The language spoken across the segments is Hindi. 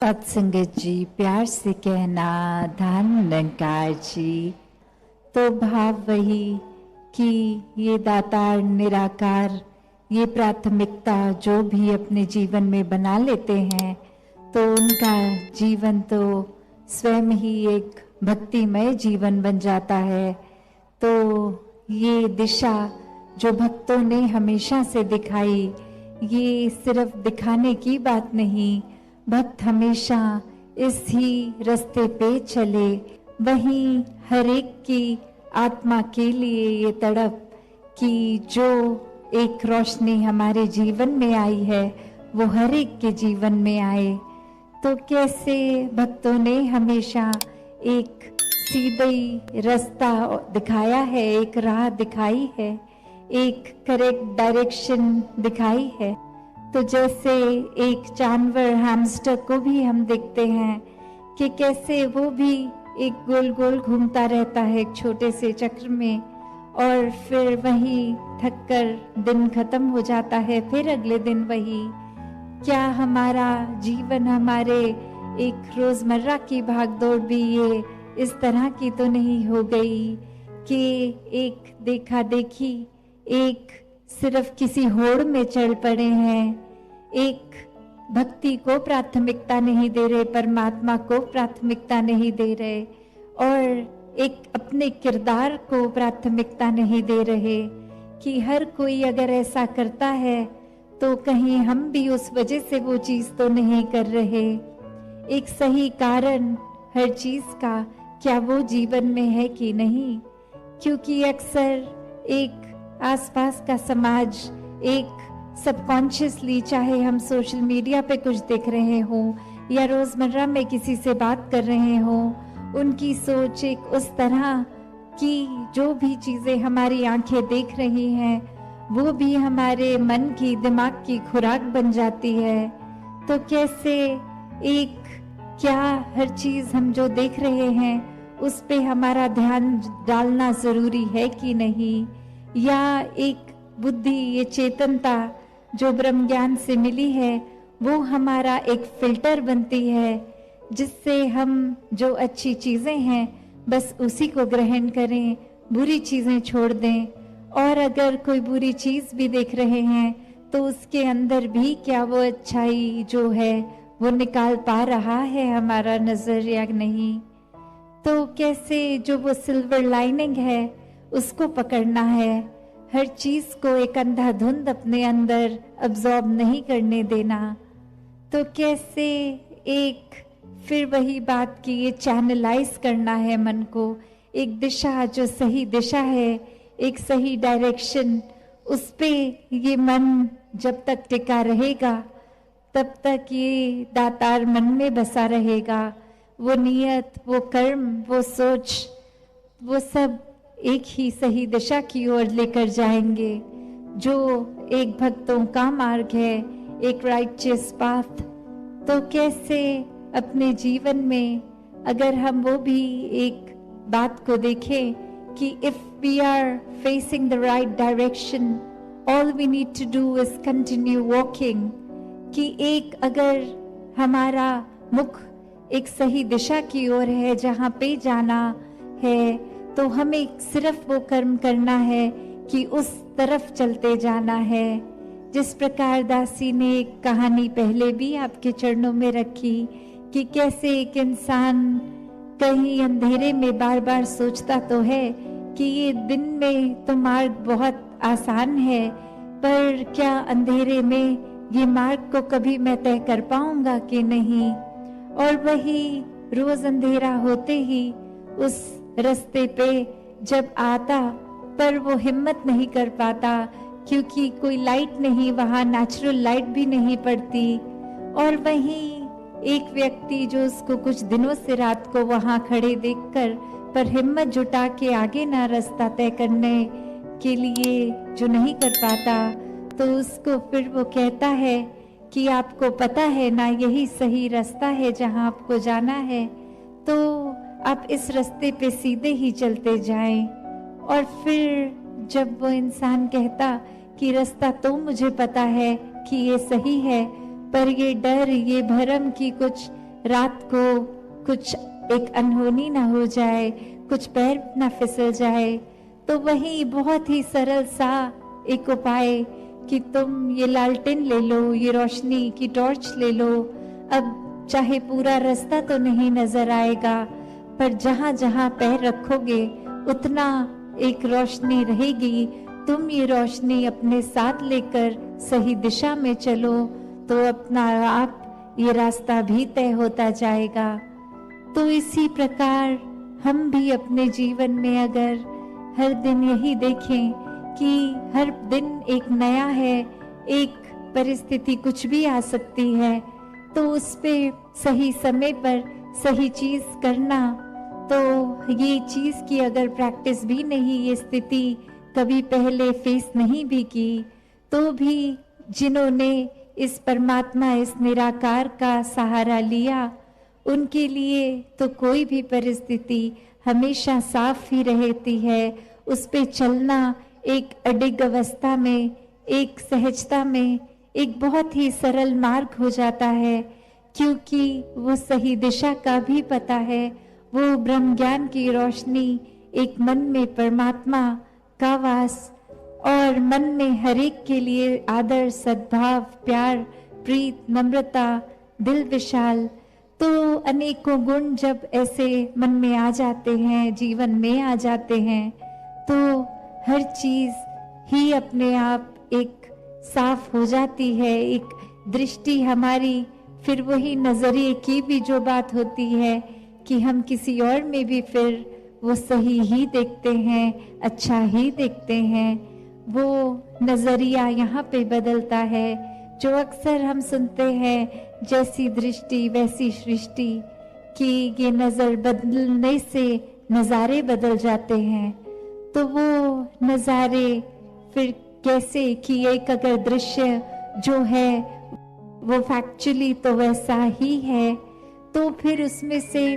सत्संगत जी, प्यार से कहना धन निरंकार जी। तो भाव वही कि ये दातार निराकार, ये प्राथमिकता जो भी अपने जीवन में बना लेते हैं तो उनका जीवन तो स्वयं ही एक भक्तिमय जीवन बन जाता है। तो ये दिशा जो भक्तों ने हमेशा से दिखाई, ये सिर्फ दिखाने की बात नहीं, भक्त हमेशा इस ही रास्ते पे चले। वहीं हर एक की आत्मा के लिए ये तड़प कि जो एक रोशनी हमारे जीवन में आई है वो हर एक के जीवन में आए। तो कैसे भक्तों ने हमेशा एक सीधी रास्ता दिखाया है, एक राह दिखाई है, एक करेक्ट डायरेक्शन दिखाई है। तो जैसे एक जानवर हैमस्टर को भी हम देखते हैं कि कैसे वो भी एक गोल गोल घूमता रहता है एक छोटे से चक्र में, और फिर वही थक कर दिन खत्म हो जाता है, फिर अगले दिन वही। क्या हमारा जीवन, हमारे एक रोजमर्रा की भागदौड़ भी ये इस तरह की तो नहीं हो गई कि एक देखा देखी, एक सिर्फ किसी होड़ में चढ़ पड़े हैं, एक भक्ति को प्राथमिकता नहीं दे रहे, परमात्मा को प्राथमिकता नहीं दे रहे, और एक अपने किरदार को प्राथमिकता नहीं दे रहे कि हर कोई अगर ऐसा करता है तो कहीं हम भी उस वजह से वो चीज तो नहीं कर रहे। एक सही कारण हर चीज का क्या वो जीवन में है कि नहीं? क्योंकि अक्सर एक आसपास का समाज एक सबकॉन्शियसली, चाहे हम सोशल मीडिया पे कुछ देख रहे हों या रोजमर्रा में किसी से बात कर रहे हों, उनकी सोच एक उस तरह की, जो भी चीजें हमारी आंखें देख रही हैं वो भी हमारे मन की, दिमाग की खुराक बन जाती है। तो कैसे एक, क्या हर चीज हम जो देख रहे हैं उस पे हमारा ध्यान डालना जरूरी है कि नहीं? या एक बुद्धि, ये चेतनता जो ब्रह्म ज्ञान से मिली है वो हमारा एक फिल्टर बनती है जिससे हम जो अच्छी चीजें हैं बस उसी को ग्रहण करें, बुरी चीजें छोड़ दें। और अगर कोई बुरी चीज भी देख रहे हैं तो उसके अंदर भी क्या वो अच्छाई जो है वो निकाल पा रहा है हमारा नजर या नहीं? तो कैसे जो वो सिल्वर लाइनिंग है उसको पकड़ना है, हर चीज को एक अंधाधुंध अपने अंदर अब्सॉर्ब नहीं करने देना। तो कैसे एक फिर वही बात की, ये चैनलाइज करना है मन को, एक दिशा जो सही दिशा है, एक सही डायरेक्शन, उस पे ये मन जब तक टिका रहेगा तब तक ये दातार मन में बसा रहेगा। वो नियत, वो कर्म, वो सोच, वो सब एक ही सही दिशा की ओर लेकर जाएंगे, जो एक भक्तों का मार्ग है, एक राइचियस पाथ। तो कैसे अपने जीवन में अगर हम वो भी एक बात को देखें कि if we are facing the right direction, all we need to do is continue walking. कि एक अगर हमारा मुख एक सही दिशा की ओर है जहाँ पे जाना है, तो हमें सिर्फ वो कर्म करना है कि उस तरफ चलते जाना है। जिस प्रकार दासी ने एक कहानी पहले भी आपके चरणों में रखी कि कैसे एक इंसान कहीं अंधेरे में बार बार सोचता तो है कि ये दिन में तो मार्ग बहुत आसान है, पर क्या अंधेरे में ये मार्ग को कभी मैं तय कर पाऊंगा कि नहीं? और वही रोज अंधेरा होते ही उस रास्ते पे जब आता, पर वो हिम्मत नहीं कर पाता क्योंकि कोई लाइट नहीं, वहां नेचुरल लाइट भी नहीं पड़ती। और वहीं एक व्यक्ति जो उसको कुछ दिनों से रात को वहां खड़े देखकर पर हिम्मत जुटा के आगे ना रास्ता तय करने के लिए जो नहीं कर पाता, तो उसको फिर वो कहता है कि आपको पता है ना यही सही रास्ता है जहां आपको जाना है, तो आप इस रास्ते पे सीधे ही चलते जाएं। और फिर जब वो इंसान कहता कि रास्ता तो मुझे पता है कि ये सही है, पर ये डर, ये भरम की कुछ रात को कुछ एक अनहोनी ना हो जाए, कुछ पैर ना फिसल जाए, तो वही बहुत ही सरल सा एक उपाय कि तुम ये लालटेन ले लो, ये रोशनी की टॉर्च ले लो। अब चाहे पूरा रास्ता तो नहीं नजर आएगा, पर जहां जहां पैर रखोगे उतना एक रोशनी रहेगी। तुम ये रोशनी अपने साथ लेकर सही दिशा में चलो तो अपना आप ये रास्ता भी तय होता जाएगा। तो इसी प्रकार हम भी अपने जीवन में अगर हर दिन यही देखें कि हर दिन एक नया है, एक परिस्थिति कुछ भी आ सकती है, तो उस पे सही समय पर सही चीज करना, तो ये चीज की अगर प्रैक्टिस भी नहीं, ये स्थिति कभी पहले फेस नहीं भी की, तो भी जिन्होंने इस परमात्मा, इस निराकार का सहारा लिया, उनके लिए तो कोई भी परिस्थिति हमेशा साफ ही रहती है। उस पे चलना एक अडिग अवस्था में, एक सहजता में, एक बहुत ही सरल मार्ग हो जाता है, क्योंकि वो सही दिशा का भी पता है। वो ब्रह्म ज्ञान की रोशनी, एक मन में परमात्मा का वास, और मन में हर एक के लिए आदर, सद्भाव, प्यार, प्रीत, नम्रता, दिल विशाल, तो अनेकों गुण जब ऐसे मन में आ जाते हैं, जीवन में आ जाते हैं, तो हर चीज ही अपने आप एक साफ हो जाती है। एक दृष्टि हमारी, फिर वही नजरिए की भी जो बात होती है कि हम किसी और में भी फिर वो सही ही देखते हैं, अच्छा ही देखते हैं। वो नजरिया यहाँ पे बदलता है, जो अक्सर हम सुनते हैं, जैसी दृष्टि वैसी सृष्टि, कि ये नजर बदलने से नजारे बदल जाते हैं। तो वो नजारे फिर कैसे कि एक अगर दृश्य जो है वो फैक्चुअली तो वैसा ही है, तो फिर उसमें से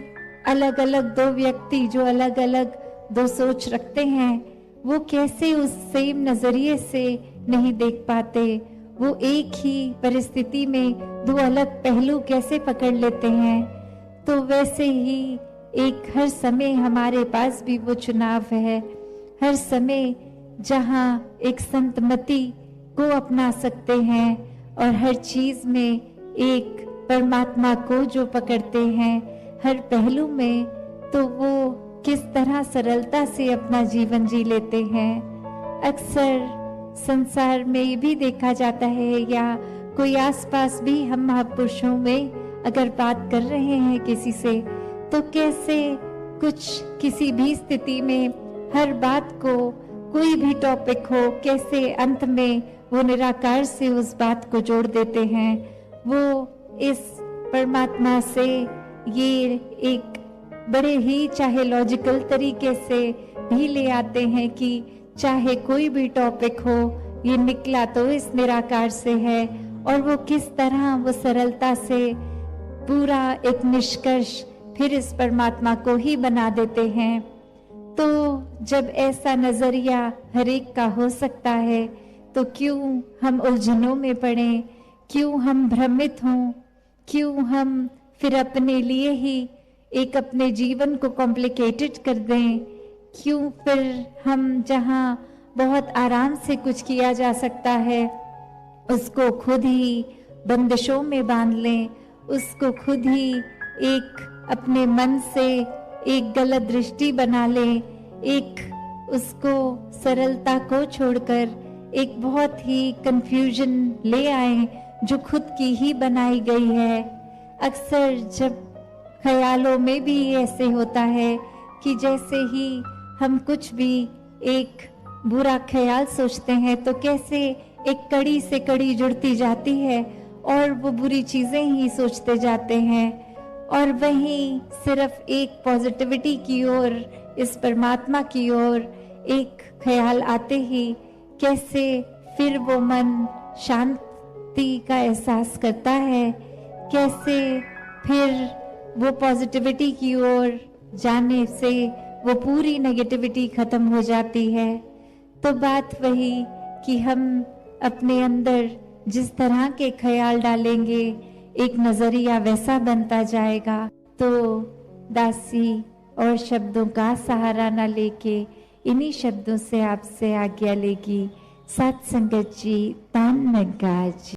अलग अलग दो व्यक्ति जो अलग अलग दो सोच रखते हैं, वो कैसे उस सेम नजरिए से नहीं देख पाते। वो एक ही परिस्थिति में दो अलग पहलू कैसे पकड़ लेते हैं। तो वैसे ही एक हर समय हमारे पास भी वो चुनाव है, हर समय जहाँ एक संतमति को अपना सकते हैं और हर चीज में एक परमात्मा को जो पकड़ते हैं हर पहलू में, तो वो किस तरह सरलता से अपना जीवन जी लेते हैं। अक्सर संसार में ये भी देखा जाता है, या कोई आसपास भी हम महापुरुषों में अगर बात कर रहे हैं किसी से, तो कैसे कुछ किसी भी स्थिति में हर बात को, कोई भी टॉपिक हो, कैसे अंत में वो निराकार से उस बात को जोड़ देते हैं। वो इस परमात्मा से ये एक बड़े ही चाहे लॉजिकल तरीके से भी ले आते हैं कि चाहे कोई भी टॉपिक हो, ये निकला तो इस निराकार से है, और वो किस तरह वो सरलता से पूरा एक निष्कर्ष फिर इस परमात्मा को ही बना देते हैं। तो जब ऐसा नजरिया हर एक का हो सकता है, तो क्यों हम उलझनों में पड़ें, क्यों हम भ्रमित हों, क्यों हम फिर अपने लिए ही एक अपने जीवन को कॉम्प्लिकेटेड कर दें, क्यों फिर हम जहाँ बहुत आराम से कुछ किया जा सकता है उसको खुद ही बंदिशों में बांध लें, उसको खुद ही एक अपने मन से एक गलत दृष्टि बना लें, एक उसको सरलता को छोड़कर एक बहुत ही कंफ्यूजन ले आए जो खुद की ही बनाई गई है। अक्सर जब ख्यालों में भी ऐसे होता है कि जैसे ही हम कुछ भी एक बुरा ख्याल सोचते हैं तो कैसे एक कड़ी से कड़ी जुड़ती जाती है और वो बुरी चीजें ही सोचते जाते हैं, और वहीं सिर्फ एक पॉजिटिविटी की ओर, इस परमात्मा की ओर एक ख्याल आते ही कैसे फिर वो मन शांति का एहसास करता है, कैसे फिर वो पॉजिटिविटी की ओर जाने से वो पूरी नेगेटिविटी खत्म हो जाती है। तो बात वही कि हम अपने अंदर जिस तरह के ख्याल डालेंगे, एक नजरिया वैसा बनता जाएगा, तो दासी और शब्दों का सहारा ना लेके इन्हीं शब्दों से आपसे आज्ञा लेगी। सत्संगत जी, धन निरंकार जी।